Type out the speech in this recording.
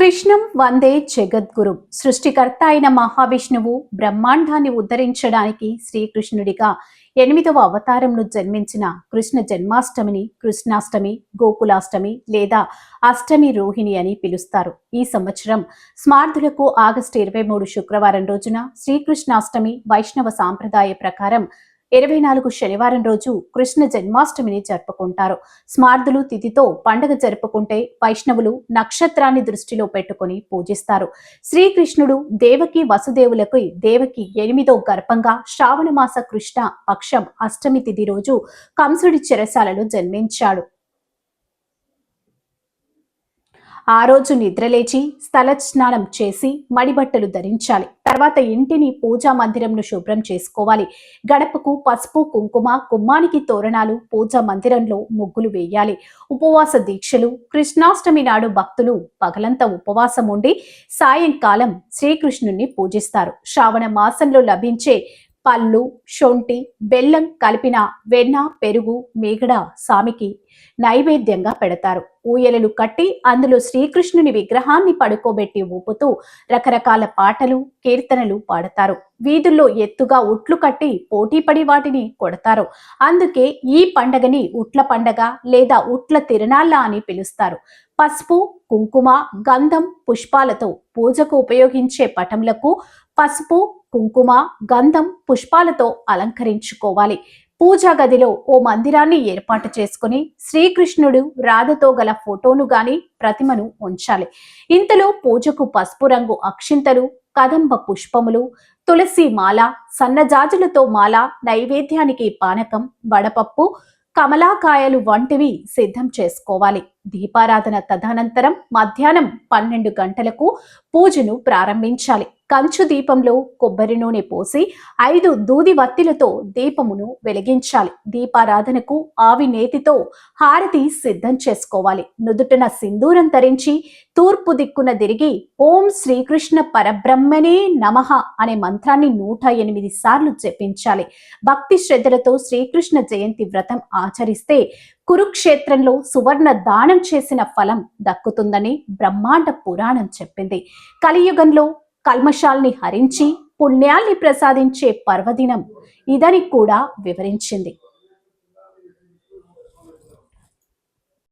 కృష్ణం వందే జగద్గురు. సృష్టికర్త అయిన మహావిష్ణువు బ్రహ్మాండాన్ని ఉద్ధరించడానికి శ్రీకృష్ణుడిగా 8వ అవతారంను జన్మించిన కృష్ణ జన్మాష్టమిని కృష్ణాష్టమి, గోకులాష్టమి లేదా అష్టమి రోహిణి అని పిలుస్తారు. ఈ సంవత్సరం స్మార్థులకు ఆగస్టు 23 శుక్రవారం రోజున శ్రీకృష్ణాష్టమి వైష్ణవ సాంప్రదాయ ప్రకారం 24 శనివారం రోజు కృష్ణ జన్మాష్టమిని జరుపుకుంటారు. స్మార్థులు తిథితో పండుగ జరుపుకుంటే వైష్ణవులు నక్షత్రాన్ని దృష్టిలో పెట్టుకుని పూజిస్తారు. శ్రీకృష్ణుడు దేవకి వసుదేవులకు దేవకి 8వ గర్భంగా శ్రావణ మాస కృష్ణ పక్షం అష్టమి తిథి రోజు కంసుడి చెరసాలలో జన్మించాడు. ఆ రోజు నిద్రలేచి స్థల స్నానం చేసి మడిబట్టలు ధరించాలి. తర్వాత ఇంటిని పూజా మందిరంను శుభ్రం చేసుకోవాలి. గడపకు పసుపు కుంకుమ, గుమ్మానికి తోరణాలు, పూజా మందిరంలో ముగ్గులు వేయాలి. ఉపవాస దీక్షలు. కృష్ణాష్టమి నాడు భక్తులు పగలంతా ఉపవాసం ఉండి సాయంకాలం శ్రీకృష్ణుణ్ణి పూజిస్తారు. శ్రావణ మాసంలో లభించే పళ్ళు, శొంఠి, బెల్లం కలిపిన వెన్న, పెరుగు, మీగడ స్వామికి నైవేద్యంగా పెడతారు. ఊయలలు కట్టి అందులో శ్రీకృష్ణుని విగ్రహాన్ని పడుకోబెట్టి ఊపుతూ రకరకాల పాటలు, కీర్తనలు పాడతారు. వీధుల్లో ఎత్తుగా ఉట్లు కట్టి పోటీపడి వాటిని కొడతారు. అందుకే ఈ పండగని ఉట్ల పండగ లేదా ఉట్ల తిరునాళ్ళ అని పిలుస్తారు. పసుపు, కుంకుమ, గంధం, పుష్పాలతో పూజకు ఉపయోగించే పటంలకు పసుపు, కుంకుమ, గంధం, పుష్పాలతో అలంకరించుకోవాలి. పూజా గదిలో ఓ మందిరాన్ని ఏర్పాటు చేసుకుని శ్రీకృష్ణుడు రాధతో గల ఫోటోను గాని ప్రతిమను ఉంచాలి. ఇంతలో పూజకు పసుపు రంగు అక్షింతలు, కదంబ పుష్పములు, తులసి మాల, సన్నజాజులతో మాల, నైవేద్యానికి పానకం, వడపప్పు, కమలాకాయలు వంటివి సిద్ధం చేసుకోవాలి. దీపారాధన తదనంతరం మధ్యాహ్నం 12 గంటలకు పూజను ప్రారంభించాలి. కంచు దీపంలో కొబ్బరి నూనె పోసి 5 దూది వత్తిలతో దీపమును వెలిగించాలి. దీపారాధనకు ఆవి నేతితో హారతి సిద్ధం చేసుకోవాలి. నుదుటన సింధూరం ధరించి తూర్పు దిక్కున తిరిగి ఓం శ్రీకృష్ణ పరబ్రహ్మణే నమః అనే మంత్రాన్ని 108 సార్లు జపించాలి. భక్తి శ్రద్ధలతో శ్రీకృష్ణ జయంతి వ్రతం ఆచరిస్తే కురుక్షేత్రంలో సువర్ణ దానం చేసిన ఫలం దక్కుతుందని బ్రహ్మాండ పురాణం చెప్పింది. కలియుగంలో కల్మషాల్ని హరించి పుణ్యాల్ని ప్రసాదించే పర్వదినం ఇదని కూడా వివరించింది.